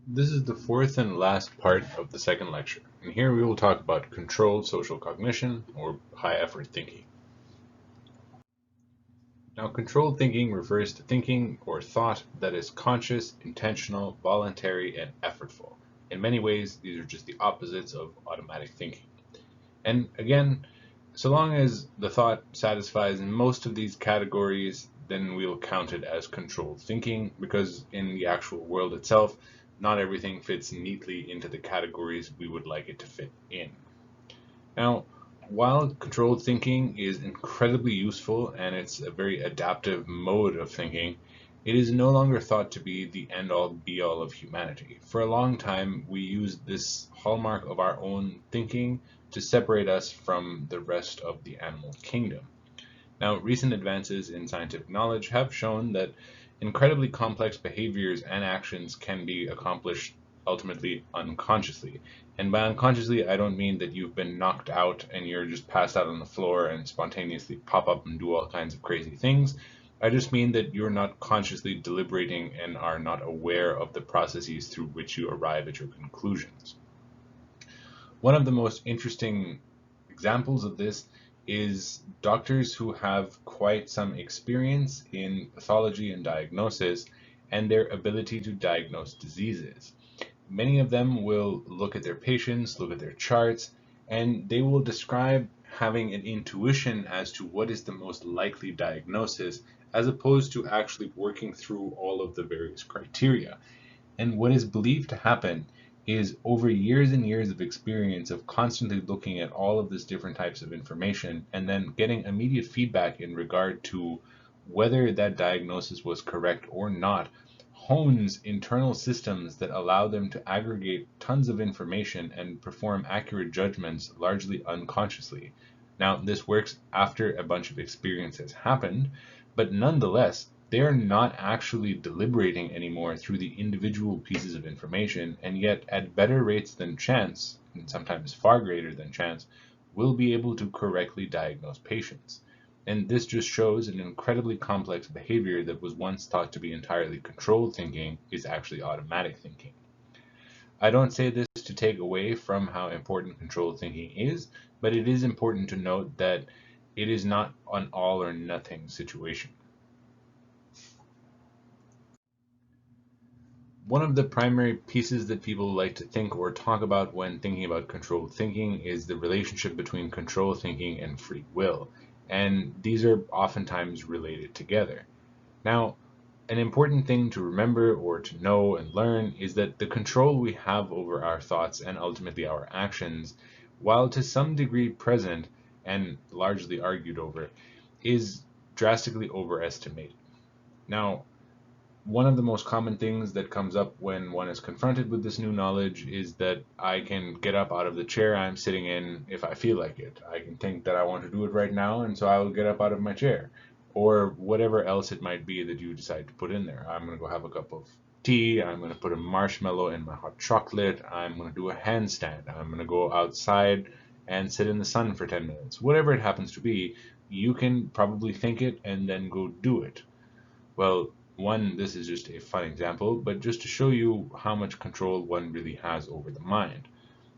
This is the fourth and last part of the second lecture, and here we will talk about controlled social cognition, or high-effort thinking. Now, controlled thinking refers to thinking or thought that is conscious, intentional, voluntary, and effortful. In many ways, these are just the opposites of automatic thinking. And again, so long as the thought satisfies most of these categories, then we'll count it as controlled thinking, because in the actual world itself, not everything fits neatly into the categories we would like it to fit in. Now, while controlled thinking is incredibly useful and it's a very adaptive mode of thinking, it is no longer thought to be the end-all be-all of humanity. For a long time, we used this hallmark of our own thinking to separate us from the rest of the animal kingdom. Now, recent advances in scientific knowledge have shown that incredibly complex behaviors and actions can be accomplished ultimately unconsciously. And by unconsciously, I don't mean that you've been knocked out and you're just passed out on the floor and spontaneously pop up and do all kinds of crazy things. I just mean that you're not consciously deliberating and are not aware of the processes through which you arrive at your conclusions. One of the most interesting examples of this is doctors who have quite some experience in pathology and diagnosis and their ability to diagnose diseases. Many of them will look at their patients, look at their charts, and they will describe having an intuition as to what is the most likely diagnosis, as opposed to actually working through all of the various criteria. And what is believed to happen is over years and years of experience of constantly looking at all of this different types of information and then getting immediate feedback in regard to whether that diagnosis was correct or not, hones internal systems that allow them to aggregate tons of information and perform accurate judgments largely unconsciously. Now, this works after a bunch of experience has happened, but nonetheless, they are not actually deliberating anymore through the individual pieces of information, and yet at better rates than chance, and sometimes far greater than chance, will be able to correctly diagnose patients. And this just shows an incredibly complex behavior that was once thought to be entirely controlled thinking is actually automatic thinking. I don't say this to take away from how important controlled thinking is, but it is important to note that it is not an all or nothing situation. One of the primary pieces that people like to think or talk about when thinking about controlled thinking is the relationship between controlled thinking and free will, and these are oftentimes related together. Now, an important thing to remember or to know and learn is that the control we have over our thoughts and ultimately our actions, while to some degree present and largely argued over, is drastically overestimated. Now, one of the most common things that comes up when one is confronted with this new knowledge is that I can get up out of the chair I'm sitting in if I feel like it. I can think that I want to do it right now, and so I will get up out of my chair. Or whatever else it might be that you decide to put in there. I'm going to go have a cup of tea. I'm going to put a marshmallow in my hot chocolate. I'm going to do a handstand. I'm going to go outside and sit in the sun for 10 minutes. Whatever it happens to be, you can probably think it and then go do it. Well, one, this is just a fun example, but just to show you how much control one really has over the mind.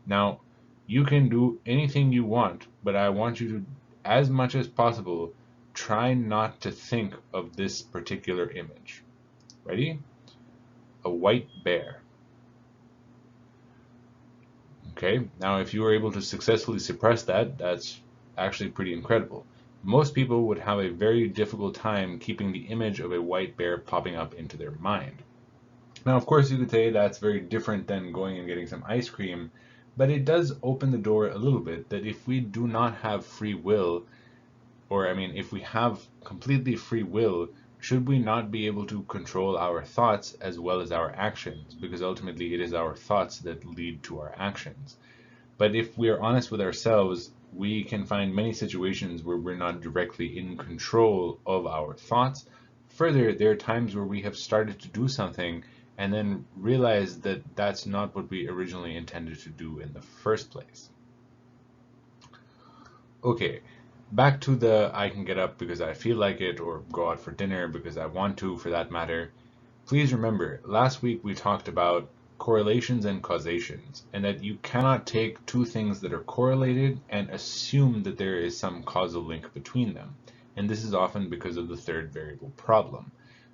Now, you can do anything you want, but I want you to, as much as possible, try not to think of this particular image. Ready? A white bear. Okay, now if you were able to successfully suppress that, that's actually pretty incredible. Most people would have a very difficult time keeping the image of a white bear popping up into their mind. Now, of course, you could say that's very different than going and getting some ice cream, but it does open the door a little bit that if we do not have free will, or I mean, if we have completely free will, should we not be able to control our thoughts as well as our actions? Because ultimately it is our thoughts that lead to our actions. But if we are honest with ourselves, we can find many situations where we're not directly in control of our thoughts. Further, there are times where we have started to do something and then realize that that's not what we originally intended to do in the first place. Okay, back to the I can get up because I feel like it, or go out for dinner because I want to, for that matter. Please remember, last week we talked about correlations and causations, and that you cannot take two things that are correlated and assume that there is some causal link between them. And this is often because of the third variable problem,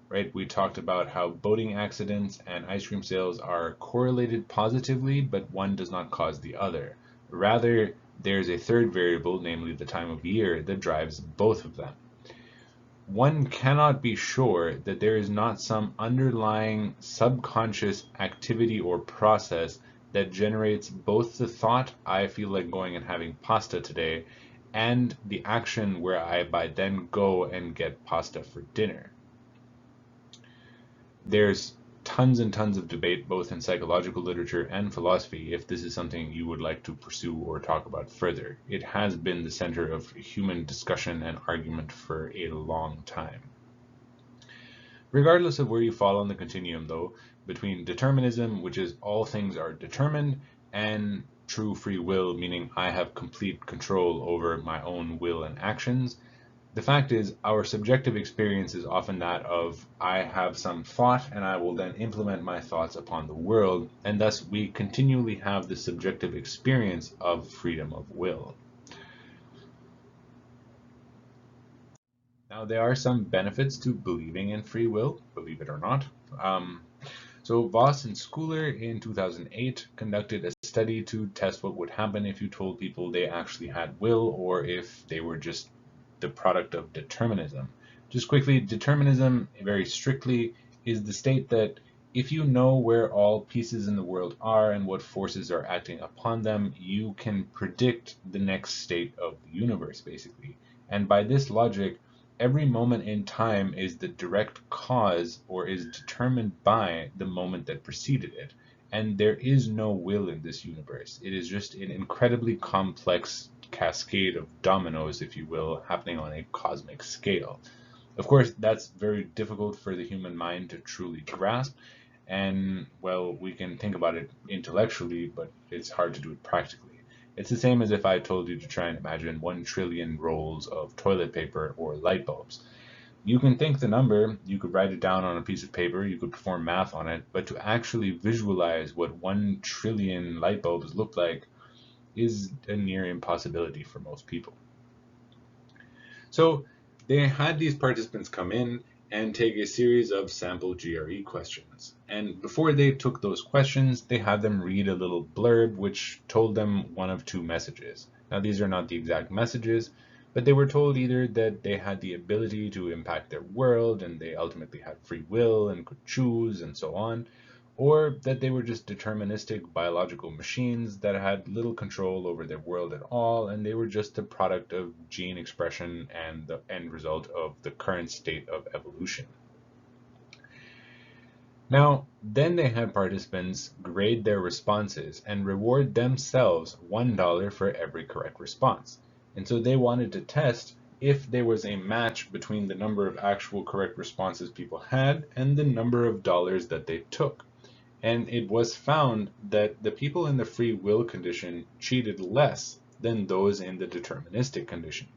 right? We talked about how boating accidents and ice cream sales are correlated positively, but one does not cause the other. Rather, there's a third variable, namely the time of year, that drives both of them. One cannot be sure that there is not some underlying subconscious activity or process that generates both the thought, I feel like going and having pasta today, and the action where I by then go and get pasta for dinner. There's tons and tons of debate, both in psychological literature and philosophy, if this is something you would like to pursue or talk about further. It has been the center of human discussion and argument for a long time. Regardless of where you fall on the continuum, though, between determinism, which is all things are determined, and true free will, meaning I have complete control over my own will and actions, the fact is, our subjective experience is often that of, I have some thought and I will then implement my thoughts upon the world, and thus we continually have the subjective experience of freedom of will. Now, there are some benefits to believing in free will, believe it or not. So Voss and Schooler in 2008 conducted a study to test what would happen if you told people they actually had will, or if they were just the product of determinism. Just quickly, determinism, very strictly, is the state that if you know where all pieces in the world are and what forces are acting upon them, you can predict the next state of the universe, basically. And by this logic, every moment in time is the direct cause or is determined by the moment that preceded it. And there is no will in this universe. It is just an incredibly complex cascade of dominoes, if you will, happening on a cosmic scale. Of course, that's very difficult for the human mind to truly grasp, and, well, we can think about it intellectually, but it's hard to do it practically. It's the same as if I told you to try and imagine 1 trillion rolls of toilet paper or light bulbs. You can think the number, you could write it down on a piece of paper, you could perform math on it, but to actually visualize what 1 trillion light bulbs look like is a near impossibility for most people. So they had these participants come in and take a series of sample GRE questions. And before they took those questions, they had them read a little blurb which told them one of two messages. Now, these are not the exact messages, but they were told either that they had the ability to impact their world and they ultimately had free will and could choose and so on, or that they were just deterministic biological machines that had little control over their world at all, and they were just the product of gene expression and the end result of the current state of evolution. Now, then they had participants grade their responses and reward themselves $1 for every correct response. And so they wanted to test if there was a match between the number of actual correct responses people had and the number of dollars that they took. And it was found that the people in the free will condition cheated less than those in the deterministic condition.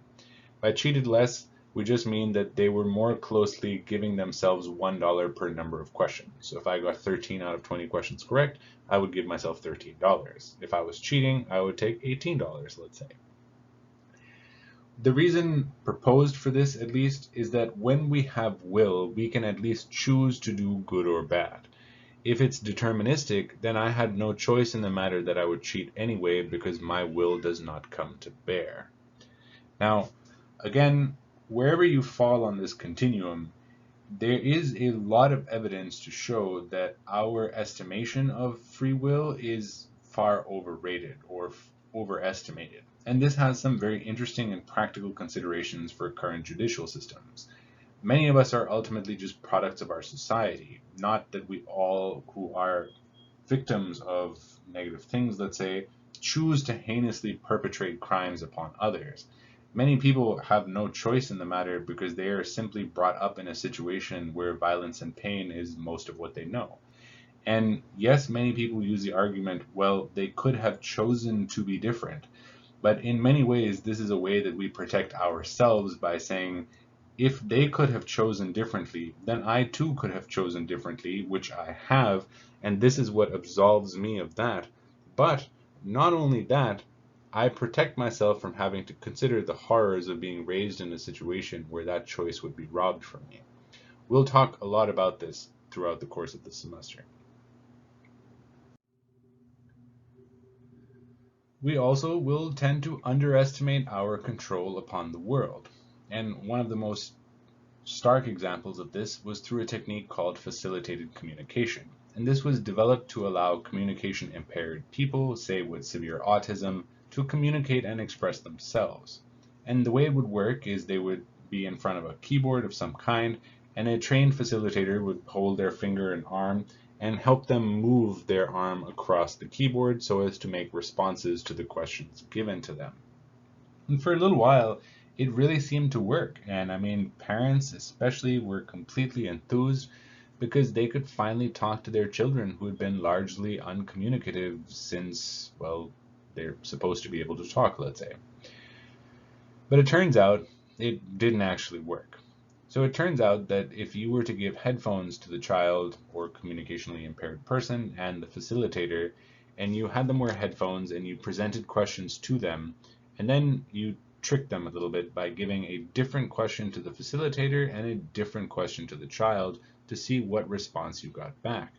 By cheated less, we just mean that they were more closely giving themselves $1 per number of questions. So if I got 13 out of 20 questions correct, I would give myself $13. If I was cheating, I would take $18, let's say. The reason proposed for this, at least, is that when we have will, we can at least choose to do good or bad. If it's deterministic, then I had no choice in the matter that I would cheat anyway because my will does not come to bear. Now, again, wherever you fall on this continuum, there is a lot of evidence to show that our estimation of free will is far overrated or overestimated. And this has some very interesting and practical considerations for current judicial systems. Many of us are ultimately just products of our society, not that we all who are victims of negative things, let's say, choose to heinously perpetrate crimes upon others. Many people have no choice in the matter because they are simply brought up in a situation where violence and pain is most of what they know. And yes, many people use the argument, well, they could have chosen to be different. But in many ways, this is a way that we protect ourselves by saying, if they could have chosen differently, then I too could have chosen differently, which I have, and this is what absolves me of that. But not only that, I protect myself from having to consider the horrors of being raised in a situation where that choice would be robbed from me. We'll talk a lot about this throughout the course of the semester. We also will tend to underestimate our control upon the world. And one of the most stark examples of this was through a technique called facilitated communication. And this was developed to allow communication impaired people, say with severe autism, to communicate and express themselves. And the way it would work is they would be in front of a keyboard of some kind, and a trained facilitator would hold their finger and arm and help them move their arm across the keyboard so as to make responses to the questions given to them. And for a little while, it really seemed to work. And I mean, parents especially were completely enthused because they could finally talk to their children who had been largely uncommunicative since, well, they're supposed to be able to talk, let's say. But it turns out it didn't actually work. So it turns out that if you were to give headphones to the child or communicationally impaired person and the facilitator, and you had them wear headphones and you presented questions to them, and then you tricked them a little bit by giving a different question to the facilitator and a different question to the child to see what response you got back.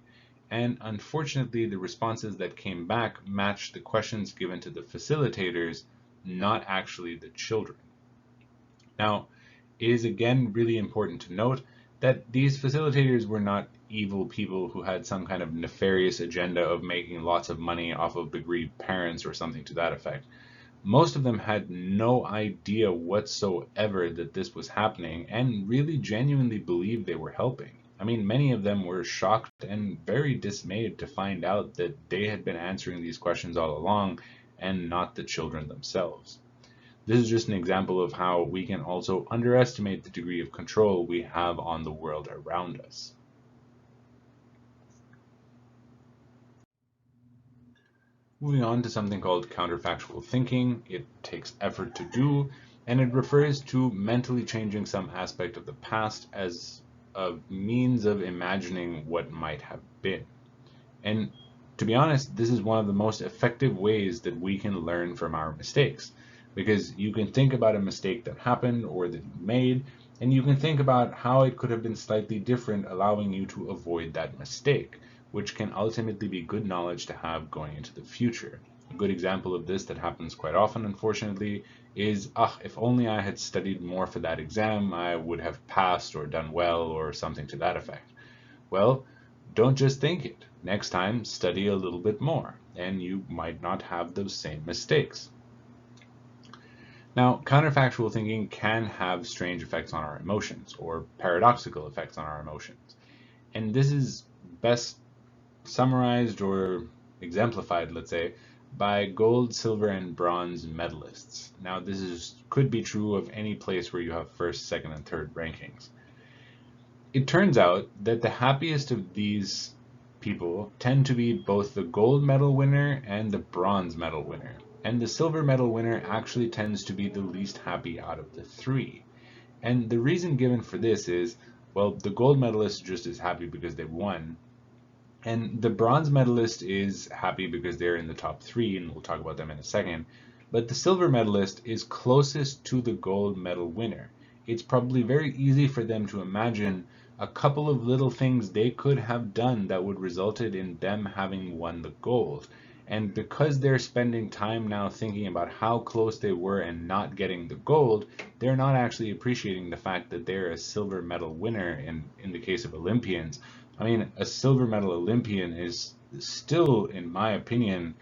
And unfortunately, the responses that came back matched the questions given to the facilitators, not actually the children. Now, it is again really important to note that these facilitators were not evil people who had some kind of nefarious agenda of making lots of money off of bereaved parents or something to that effect. Most of them had no idea whatsoever that this was happening and really genuinely believed they were helping. I mean, many of them were shocked and very dismayed to find out that they had been answering these questions all along and not the children themselves. This is just an example of how we can also underestimate the degree of control we have on the world around us. Moving on to something called counterfactual thinking, it takes effort to do, and it refers to mentally changing some aspect of the past as a means of imagining what might have been. And to be honest, this is one of the most effective ways that we can learn from our mistakes. Because you can think about a mistake that happened or that you made, and you can think about how it could have been slightly different, allowing you to avoid that mistake, which can ultimately be good knowledge to have going into the future. A good example of this that happens quite often, unfortunately, is, if only I had studied more for that exam, I would have passed or done well or something to that effect. Well, don't just think it. Next time, study a little bit more, and you might not have those same mistakes. Now, counterfactual thinking can have strange effects on our emotions, or paradoxical effects on our emotions. And this is best summarized or exemplified, let's say, by gold, silver, and bronze medalists. Now, could be true of any place where you have first, second, and third rankings. It turns out that the happiest of these people tend to be both the gold medal winner and the bronze medal winner. And the silver medal winner actually tends to be the least happy out of the three. And the reason given for this is, well, the gold medalist just is happy because they won. And the bronze medalist is happy because they're in the top three, and we'll talk about them in a second. But the silver medalist is closest to the gold medal winner. It's probably very easy for them to imagine a couple of little things they could have done that would resulted in them having won the gold. And because they're spending time now thinking about how close they were and not getting the gold, they're not actually appreciating the fact that they're a silver medal winner in the case of Olympians. I mean, a silver medal Olympian is still, in my opinion,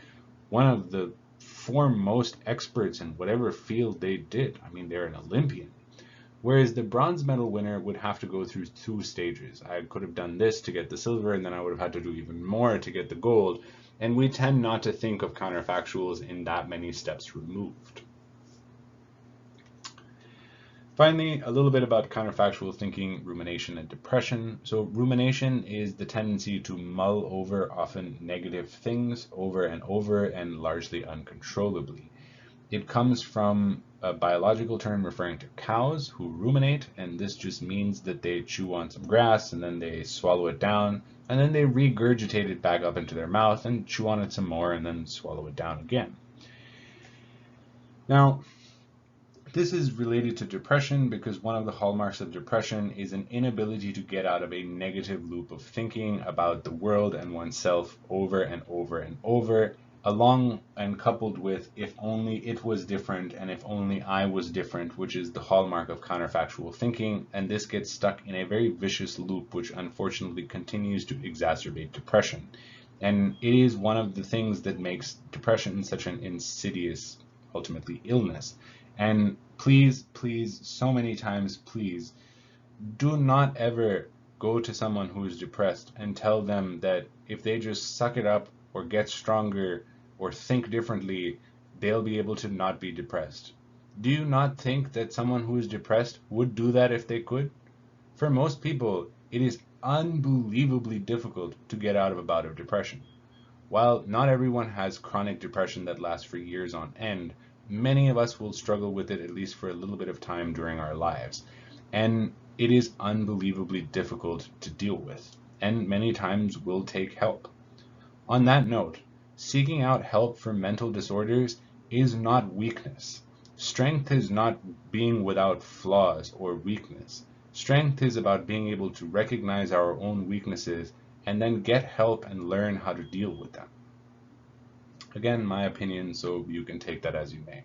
one of the foremost experts in whatever field they did. I mean, they're an Olympian. Whereas the bronze medal winner would have to go through two stages. I could have done this to get the silver, and then I would have had to do even more to get the gold. And we tend not to think of counterfactuals in that many steps removed. Finally, a little bit about counterfactual thinking, rumination, and depression. So rumination is the tendency to mull over often negative things over and over and largely uncontrollably. It comes from a biological term referring to cows who ruminate, and this just means that they chew on some grass and then they swallow it down, and then they regurgitate it back up into their mouth and chew on it some more and then swallow it down again. Now, this is related to depression because one of the hallmarks of depression is an inability to get out of a negative loop of thinking about the world and oneself over and over and over, along and coupled with if only it was different and if only I was different, which is the hallmark of counterfactual thinking, and this gets stuck in a very vicious loop which unfortunately continues to exacerbate depression. And it is one of the things that makes depression such an insidious, ultimately, illness. And please, please, so many times, please, do not ever go to someone who is depressed and tell them that if they just suck it up or get stronger or think differently, they'll be able to not be depressed. Do you not think that someone who is depressed would do that if they could? For most people, it is unbelievably difficult to get out of a bout of depression. While not everyone has chronic depression that lasts for years on end, many of us will struggle with it at least for a little bit of time during our lives. And it is unbelievably difficult to deal with, and many times will take help. On that note, seeking out help for mental disorders is not weakness. Strength is not being without flaws or weakness. Strength is about being able to recognize our own weaknesses and then get help and learn how to deal with them. Again, my opinion, so you can take that as you may.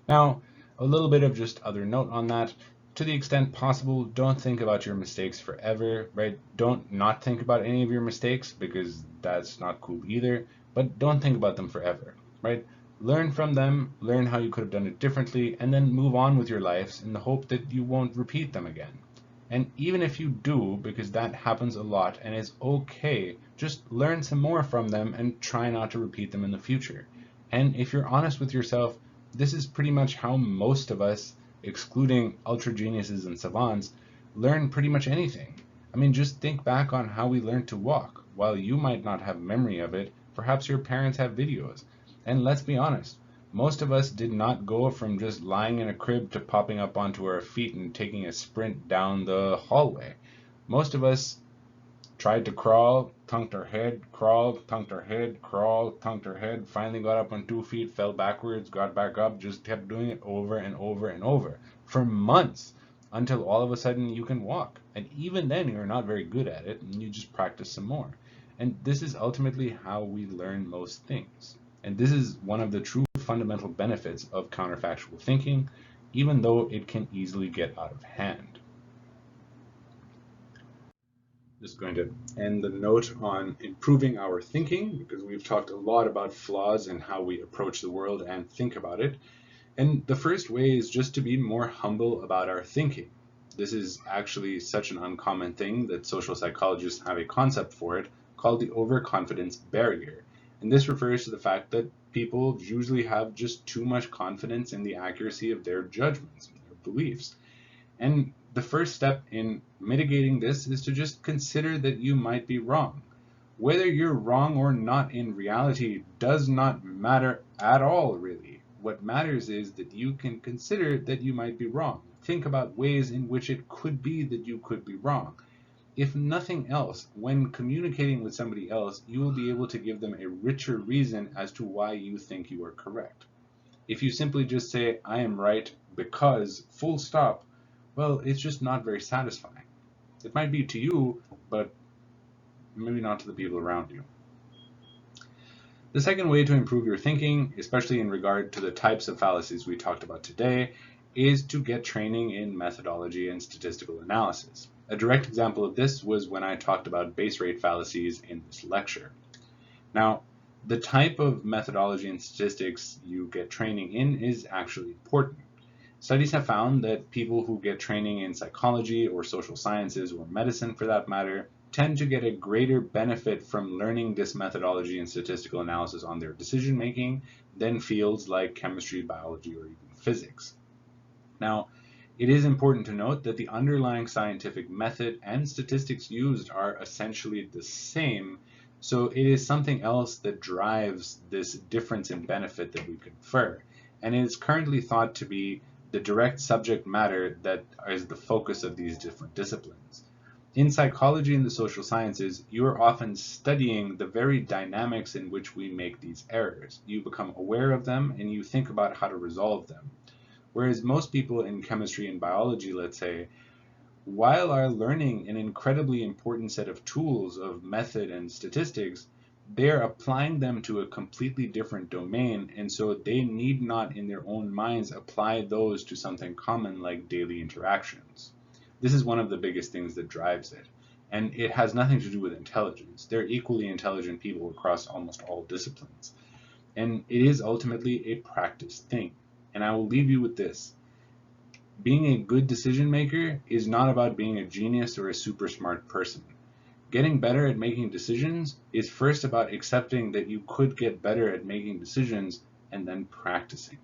Now, a little bit of just other note on that. To the extent possible, don't think about your mistakes forever, right? Don't not think about any of your mistakes because that's not cool either, but don't think about them forever, right? Learn from them, learn how you could have done it differently, and then move on with your lives in the hope that you won't repeat them again. And even if you do, because that happens a lot and is okay, just learn some more from them and try not to repeat them in the future. And if you're honest with yourself, this is pretty much how most of us, excluding ultra geniuses and savants, learn pretty much anything. I mean, just think back on how we learned to walk. While you might not have memory of it, perhaps your parents have videos. And let's be honest, most of us did not go from just lying in a crib to popping up onto our feet and taking a sprint down the hallway. Most of us tried to crawl, thunked our head, crawled, thunked our head, crawled, thunked our head, finally got up on 2 feet, fell backwards, got back up, just kept doing it over and over and over for months until all of a sudden you can walk. And even then you're not very good at it and you just practice some more. And this is ultimately how we learn most things. And this is one of the true fundamental benefits of counterfactual thinking, even though it can easily get out of hand. Just going to end the note on improving our thinking because we've talked a lot about flaws and how we approach the world and think about it. And the first way is just to be more humble about our thinking. This is actually such an uncommon thing that social psychologists have a concept for it called the overconfidence barrier. And this refers to the fact that people usually have just too much confidence in the accuracy of their judgments, their beliefs. And the first step in mitigating this is to just consider that you might be wrong. Whether you're wrong or not in reality does not matter at all, really. What matters is that you can consider that you might be wrong. Think about ways in which it could be that you could be wrong. If nothing else, when communicating with somebody else, you will be able to give them a richer reason as to why you think you are correct. If you simply just say, I am right because, full stop, well, it's just not very satisfying. It might be to you, but maybe not to the people around you. The second way to improve your thinking, especially in regard to the types of fallacies we talked about today, is to get training in methodology and statistical analysis. A direct example of this was when I talked about base rate fallacies in this lecture. Now, the type of methodology and statistics you get training in is actually important. Studies have found that people who get training in psychology or social sciences or medicine for that matter tend to get a greater benefit from learning this methodology and statistical analysis on their decision making than fields like chemistry, biology, or even physics. Now, it is important to note that the underlying scientific method and statistics used are essentially the same, so it is something else that drives this difference in benefit that we confer. and it is currently thought to be the direct subject matter that is the focus of these different disciplines. In psychology and the social sciences, you are often studying the very dynamics in which we make these errors. You become aware of them and you think about how to resolve them. Whereas most people in chemistry and biology, let's say, while are learning an incredibly important set of tools of method and statistics, they're applying them to a completely different domain, and so they need not in their own minds apply those to something common like daily interactions. This is one of the biggest things that drives it, and it has nothing to do with intelligence. They're equally intelligent people across almost all disciplines, and it is ultimately a practice thing. And I will leave you with this. Being a good decision maker is not about being a genius or a super smart person. Getting better at making decisions is first about accepting that you could get better at making decisions and then practicing.